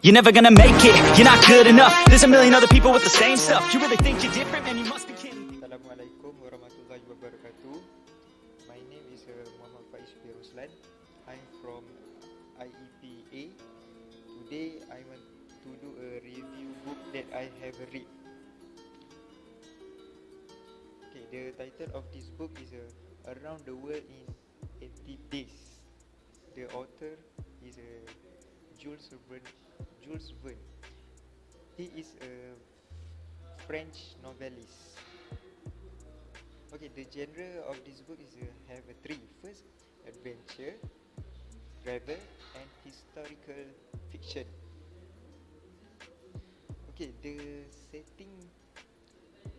You're never gonna make it, you're not good enough. There's a million other people with the same stuff. You really think you're different, man, you must be kidding. Assalamualaikum warahmatullahi wabarakatuh. My name is Muhammad Faiz Firuzlan. I'm from IEP. Today I want to do a review book that I have read. Okay, the title of this book is Around the World in 80 Days. The author is Jules Verne. He is a French novelist. Okay, the genre of this book is have three. First, adventure, travel, and historical fiction. Okay, the setting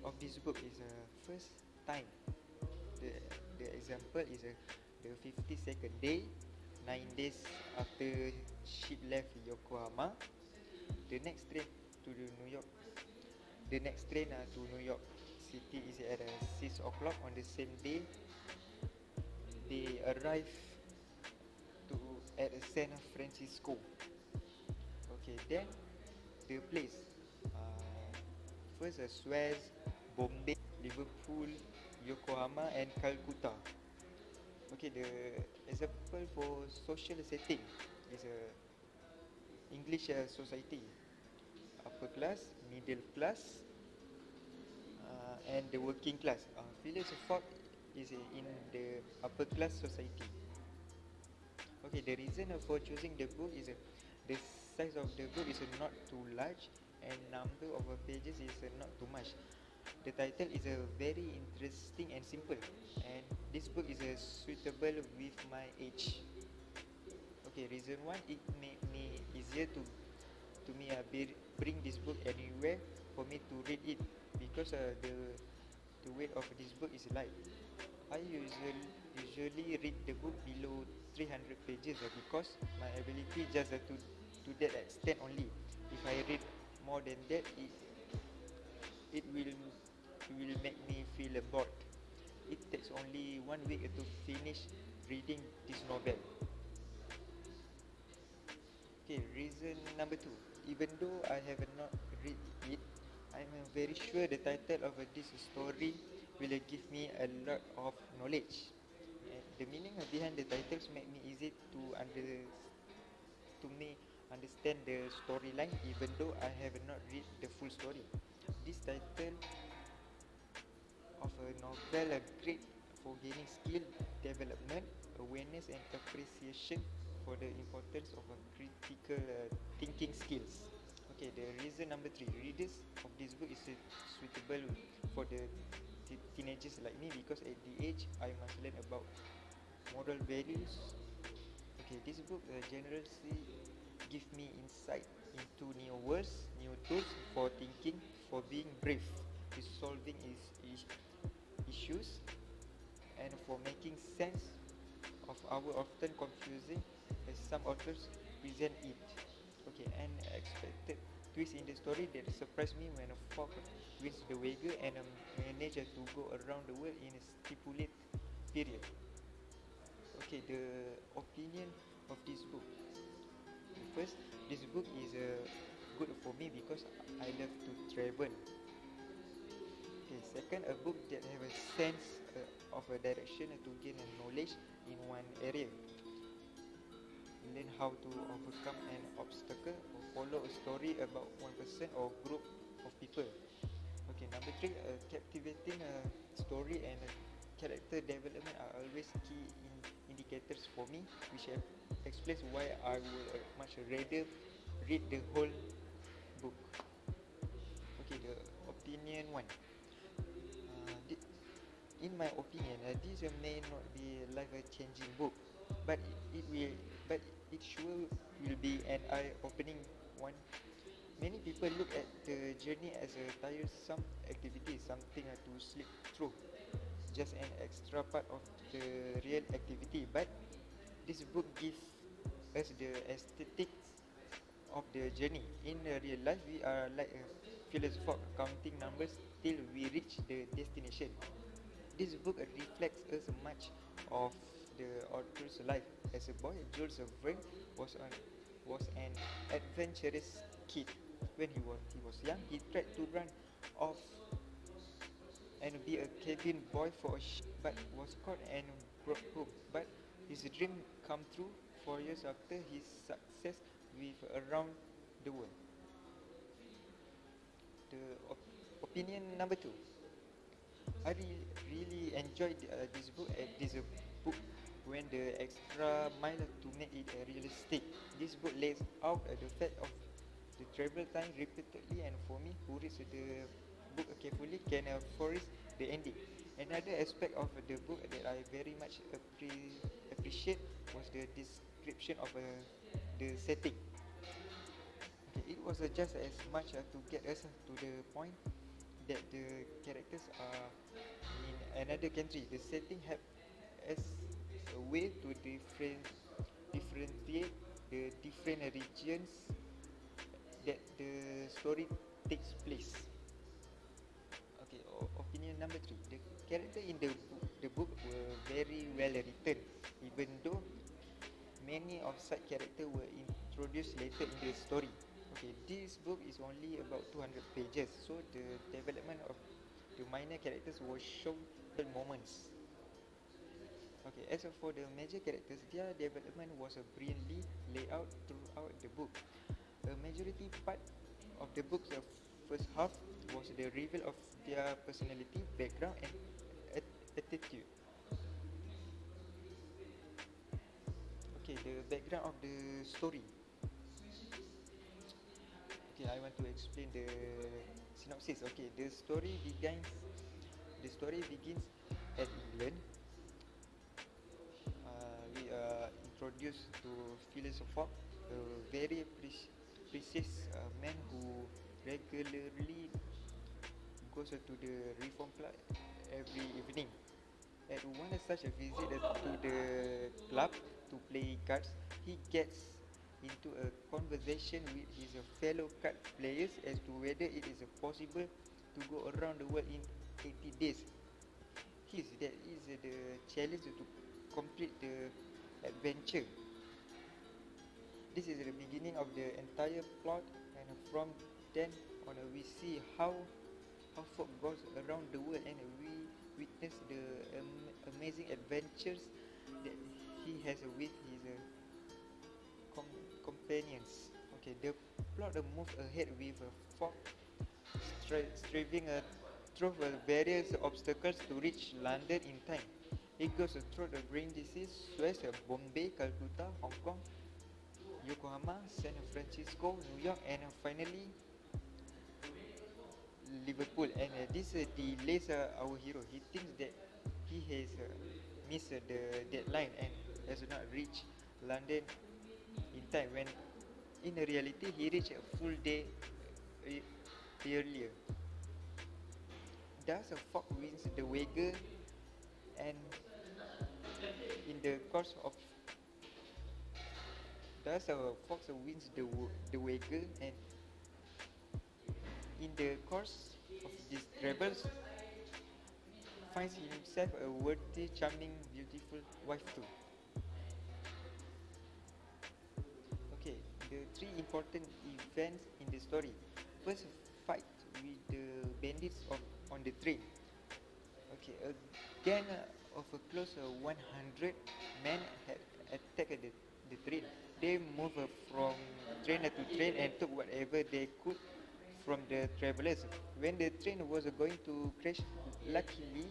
of this book is first time. The example is the 52nd day, 9 days after ship left Yokohama. The next train to New York City is at 6 o'clock on the same day. They arrive at San Francisco. Okay, then the place first Suez, Bombay, Liverpool, Yokohama, and Calcutta. Okay, the example for social setting is English society, upper class, middle class, and the working class. Phileas Fogg is in the upper class society. Okay, the reason for choosing the book is the size of the book is not too large and number of pages is not too much. The title is very interesting and simple, and this book is suitable with my age. Okay, reason one, it made me easier to me bring this book anywhere for me to read it, because the weight of this book is light. I usually read the book below 300 pages because my ability just to that extent only. If I read more than that, it will make me feel bored. It takes only 1 week to finish reading this novel. Okay, reason number two. Even though I have not read it, I'm very sure the title of this story will give me a lot of knowledge. And the meaning behind the titles make me easy to understand the storyline, even though I have not read the full story. This title of a novel are great for gaining skill development, awareness, and appreciation for the importance of a critical thinking skills. Okay, the reason number three, readers of this book is suitable for the teenagers like me, because at the age I must learn about moral values. Okay, this book generously give me insight into new words, new tools for thinking, for being brave, resolving issues, and for making sense of our often confusing as some authors present it. Okay, an unexpected twist in the story that surprised me when a Fogg wins the wager and manages to go around the world in a stipulated period. Okay, the opinion of this book. First, this book is good for me because I love to travel. Okay, second, a book that have a sense of a direction to gain a knowledge in one area. Learn how to overcome an obstacle or follow a story about one person or group of people. Okay, number three, captivating story and character development are always key indicators for me, which explains why I would much rather read the whole book. Okay, the opinion one. In my opinion, this may not be a life-changing book, but it sure will be an eye-opening one. Many people look at the journey as a tiresome activity, something to slip through, just an extra part of the real activity. But this book gives us the aesthetics of the journey. In real life, we are like a philosopher counting numbers till we reach the destination. This book reflects as much of the author's life. As a boy, Jules Verne was an adventurous kid. When he was young, he tried to run off and be a cabin boy for a ship, but was caught and brought home. But his dream come true 4 years after his success with Around the World. The opinion number 2. I really enjoyed this book. This book went the extra mile to make it realistic. This book lays out the fact of the travel time repeatedly, and for me, who reads the book carefully, can foresee the ending. Another aspect of the book that I very much appreciate was the description of the setting. Okay, it was just as much to get us to the point that the characters are in another country. The setting help as a way to differentiate the different regions that the story takes place. Okay, opinion number 3. The character in the book were very well written, even though many of such characters were introduced later in the story. Okay, this book is only about 200 pages, so the development of the minor characters was shown in moments. Okay, as for the major characters, their development was brilliantly laid out throughout the book. A majority part of the book's first half was the reveal of their personality, background, and attitude. Okay, the background of the story. Okay, I want to explain the synopsis. Okay, the story begins. The story begins at England. We are introduced to Phileas Fogg, a very precise man who regularly goes to the Reform Club every evening. At one such a visit to the club to play cards, he gets into a conversation with his fellow card players as to whether it is possible to go around the world in 80 days. That is the challenge to complete the adventure. This is the beginning of the entire plot, and from then on we see how Fogg goes around the world, and we witness the amazing adventures that he has with his companions. Okay, the plot moves ahead with Fogg striving through various obstacles to reach London in time. He goes through the brain disease, Suez, Bombay, Calcutta, Hong Kong, Yokohama, San Francisco, New York, and finally Liverpool. And this delays our hero. He thinks that he has missed the deadline and has not reached London in time, when in reality he reached a full day earlier. Thus, Fogg wins the wager, and in the course of Fox wins the wager, and in the course of these travels finds himself a worthy, charming, beautiful wife too. Okay, the 3 important events in the story. First, fight with the bandits on the train. Okay, a gang of close 100 men had attacked the train. They moved from train to train and took whatever they could from the travelers. When the train was going to crash, luckily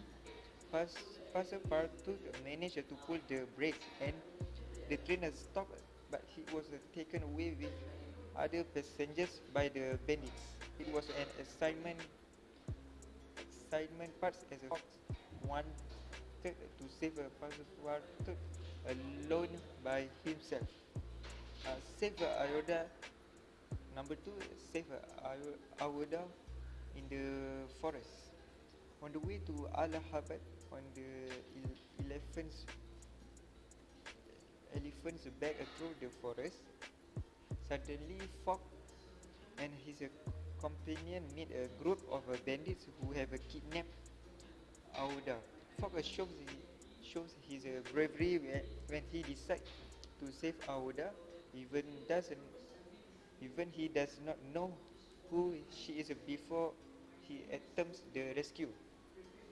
Passepartout managed to pull the brakes, and the train stopped, but he was taken away with other passengers by the bandits. It was an excitement part as a Fox wanted to save a Passepartout alone by himself. Save Ayoda. Number 2, save Ayoda in the forest. On the way to Allahabad, on the elephant's back through the forest, suddenly Fogg and his companion meet a group of bandits who have kidnapped Aouda. Fogg shows his bravery when he decides to save Aouda. even doesn't even he does not know who she is before he attempts the rescue.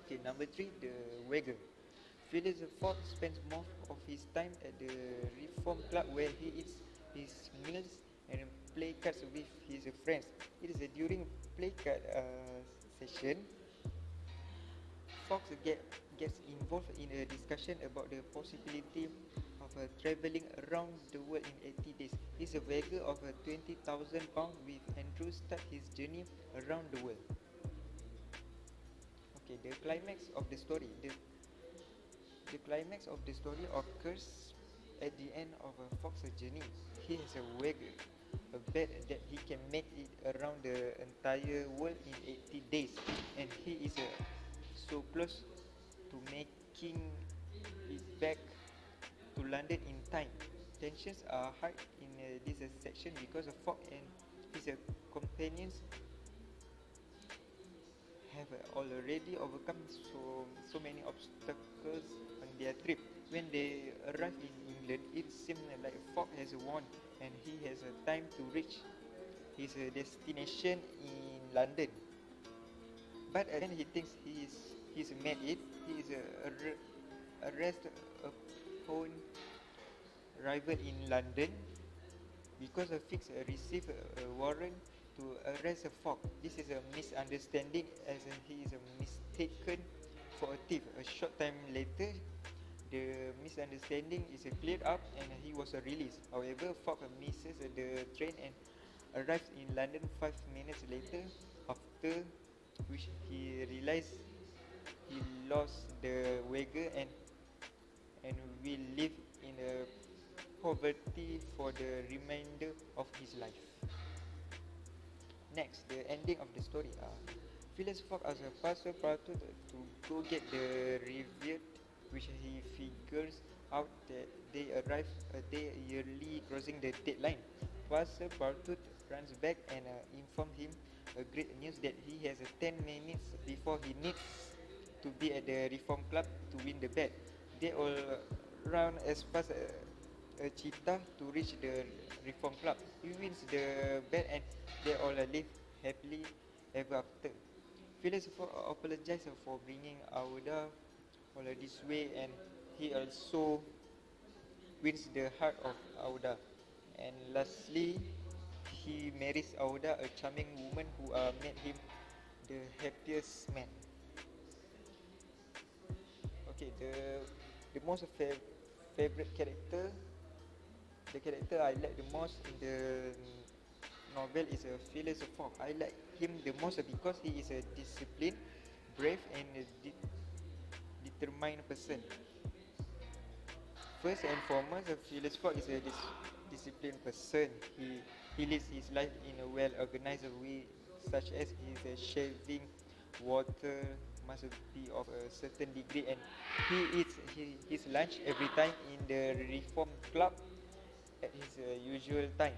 Okay, number 3, the Wagger. Phileas Fogg spends most of his time at the Reform Club where he eats his meals and play cards with his friends. It is during play card session, Fox gets involved in a discussion about the possibility of travelling around the world in 80 days. He's a beggar of 20,000 pounds with Andrew start his journey around the world. Okay, the climax of the story. The climax of the story occurs at the end of Fox's journey. He has a wagon, a bet that he can make it around the entire world in 80 days, and he is so close to making it back to London in time. Tensions are high in this section because Fox and his companions have already overcome so many obstacles on their trip. When they arrive in England, it seems like Fogg has won and he has time to reach his destination in London. But again, he thinks he's made it. He is arrested upon arrival in London because Fix received a warrant to arrest Fogg. This is a misunderstanding as he is mistaken for a thief. A short time later, the misunderstanding is cleared up and he was released. However, Fogg misses the train and arrives in London 5 minutes later, after which he realized he lost the wagon and will live in poverty for the remainder of his life. Next, the ending of the story. Phileas Fogg asks Pastor Partout to go get the revered, which he figures out that they arrive a day early, crossing the deadline. Pastor Partout runs back and informs him a great news that he has 10 minutes before he needs to be at the Reform Club to win the bet. They all run as fast a cheetah to reach the Reform Club. He wins the bet and they all live happily ever after. Phileas Fogg apologizes for bringing Auda all this way, and he also wins the heart of Auda. And lastly, he marries Auda, a charming woman who made him the happiest man. Okay, the most favorite character, the character I like the most in the novel is Phileas Fogg. I like him the most because he is a disciplined, brave, and determined person. First and foremost, Phileas Fogg is a disciplined person. He lives his life in a well-organized way, such as his shaving water must be of a certain degree, and he eats his lunch every time in the Reform Club at his usual time.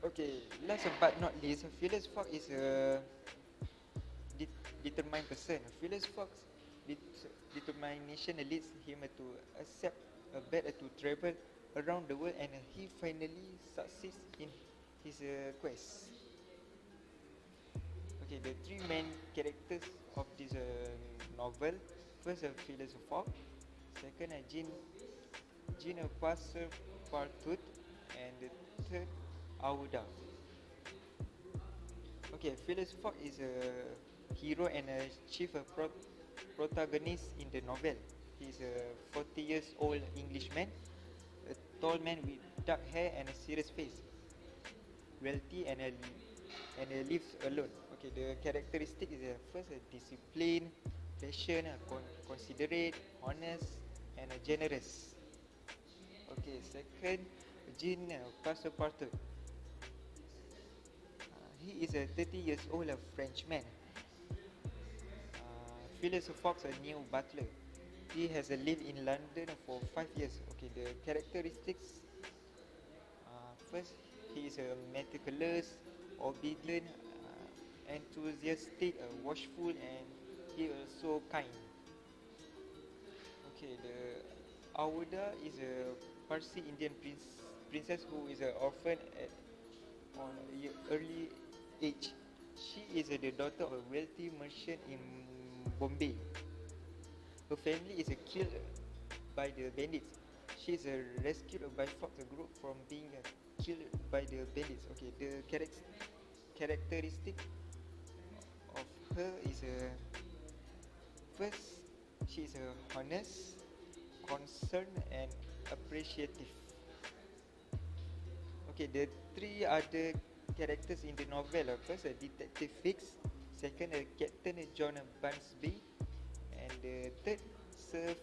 Okay, last but not least, Phileas Fogg is a determined person. Phileas Fogg's determination leads him to accept a bet to travel around the world, and he finally succeeds in his quest. Okay, the three main characters of this novel. First, Phileas Fogg. Second, Jean Passepartout, and the third, Auda. Okay, Phileas Fogg is a hero and a chief protagonist in the novel. He is a 40 years old Englishman, a tall man with dark hair and a serious face, wealthy and lives alone. Okay, the characteristic is first discipline, patient, considerate, honest, and generous. Okay, second, Jean Passepartout. He is a 30 years old Frenchman. Phileas Fogg, a new butler. He has lived in London for 5 years. Okay, the characteristics. First, he is meticulous, obedient, enthusiastic, watchful, and he also kind. Okay, the Awuda is a Parsi Indian princess who is orphaned on early age. She is the daughter of a wealthy merchant in Bombay. Her family is killed by the bandits. She is rescued by Fox group from being killed by the bandits. Okay, the characteristic of her is first, she is honest, concerned, and appreciative. Okay, the three other characters in the novel are first Detective Fix, second Captain John Bunsby, and the third Sir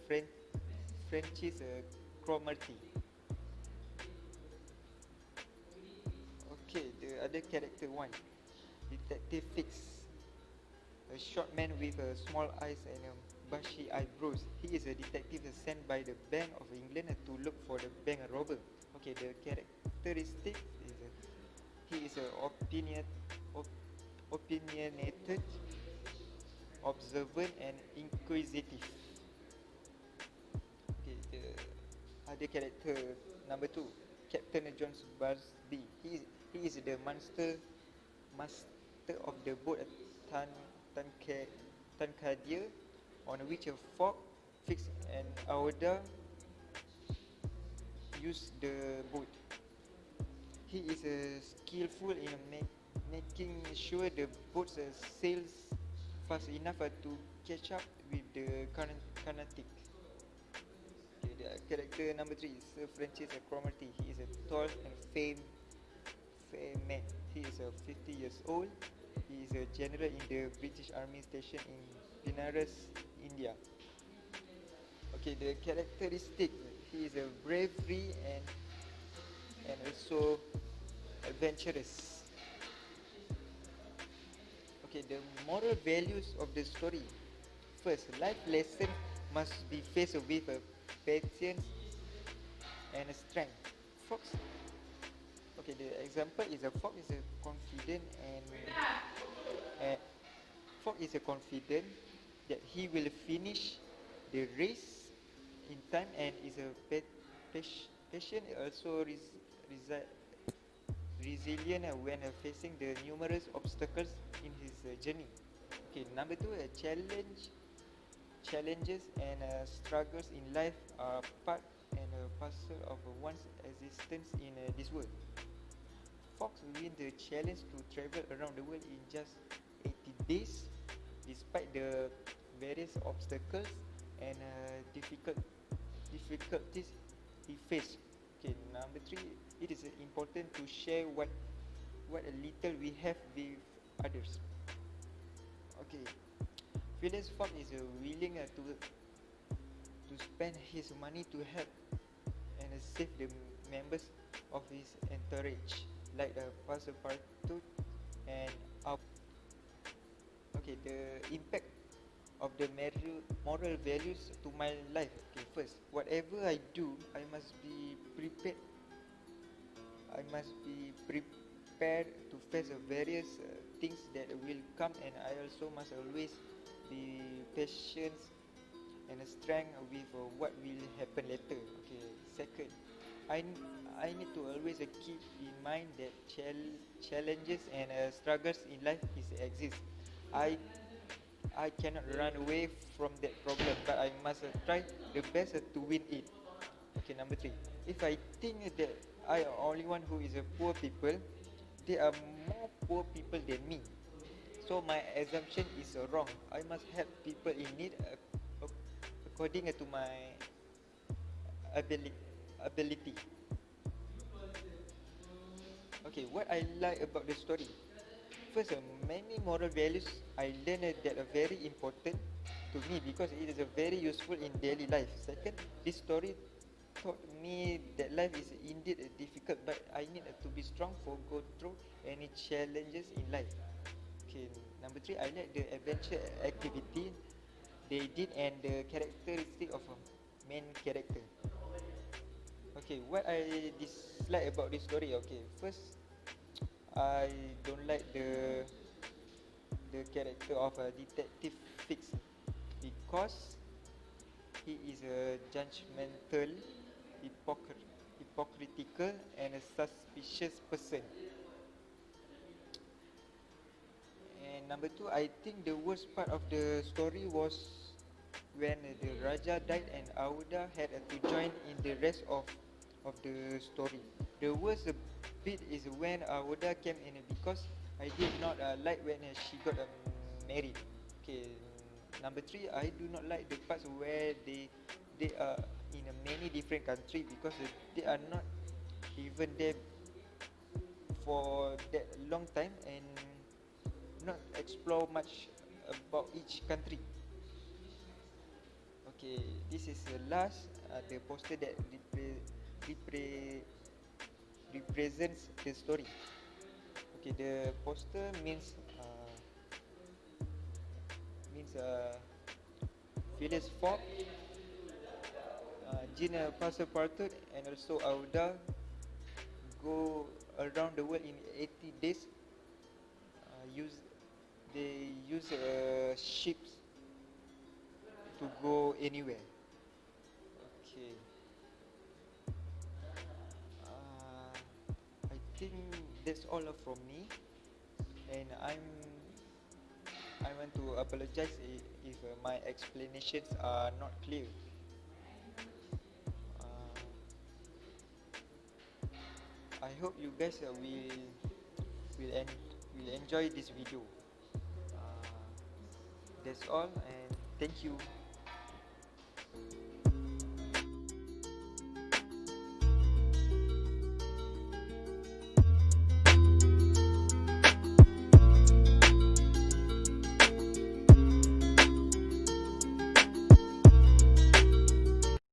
Francis Cromarty. Okay, the other character one, Detective Fix, a short man with small eyes and bushy eyebrows. He is a detective sent by the Bank of England to look for the bank robber. Okay, the characteristic is he is opinionated, observant, and inquisitive. Okay, the other character number two, Captain John Bunsby. He is the master of the boat Tankadir, on which a fork, Fix, and Auda use the boat. He is skillful in making sure the boat sails fast enough to catch up with the Carnatic. Okay, the character number three is Sir Francis Cromarty. He is a tall and fair man. He is 50 years old. He is a general in the British Army station in Benares, India. Okay, the characteristic, he is a bravery and also adventurous. Okay, the moral values of the story. First, life lesson must be faced with patience and strength. Fox. Okay, the example is a fox is a confident and fox is a confident that he will finish the race in time and is a patient, also resilient when facing the numerous obstacles in his journey. Okay, number two, challenges and struggles in life are part and parcel of one's existence in this world. Fox win the challenge to travel around the world in just 80 days, despite the various obstacles and difficulties he faced. Okay, number three, it is important to share what a little we have with others. Okay, Phileas Fogg is willing to spend his money to help and save the members of his entourage, like Passepartout and Up. Okay, the impact of the moral values to my life. Okay, first, whatever I do, I must be prepared. I must be prepared to face various things that will come, and I also must always be patient and strength with what will happen later. Okay, second, I need to always keep in mind that challenges and struggles in life exist. I I cannot run away from that problem, but I must try the best to win it. Okay, number three. If I think that I am only one who is a poor people, there are more poor people than me. So my assumption is wrong. I must help people in need according to my ability. Okay, what I like about the story. First, many moral values I learned that are very important to me because it is very useful in daily life. Second, this story taught me that life is indeed difficult, but I need to be strong for go through any challenges in life. Okay, number three, I like the adventure activity they did and the characteristic of a main character. Okay, what I dislike about this story. Okay, first, I don't like the character of a detective Fix because he is a judgmental, hypocritical, and a suspicious person. And number two, I think the worst part of the story was when the Raja died and Auda had to join in the rest of the story. The worst bit is when Auda came in because I did not like when she got married. Okay, number three, I do not like the parts where they are in a many different country because they are not even there for that long time and not explore much about each country. Okay, this is the last the poster that represents the story. Okay, the poster Phileas Fogg, Gina Passepartout, and also Auda go around the world in 80 days. Use they use ships to go anywhere. Okay. I think that's all from me, and I want to apologize if my explanations are not clear. Uh, I hope you guys will enjoy this video. Uh, that's all, and thank you.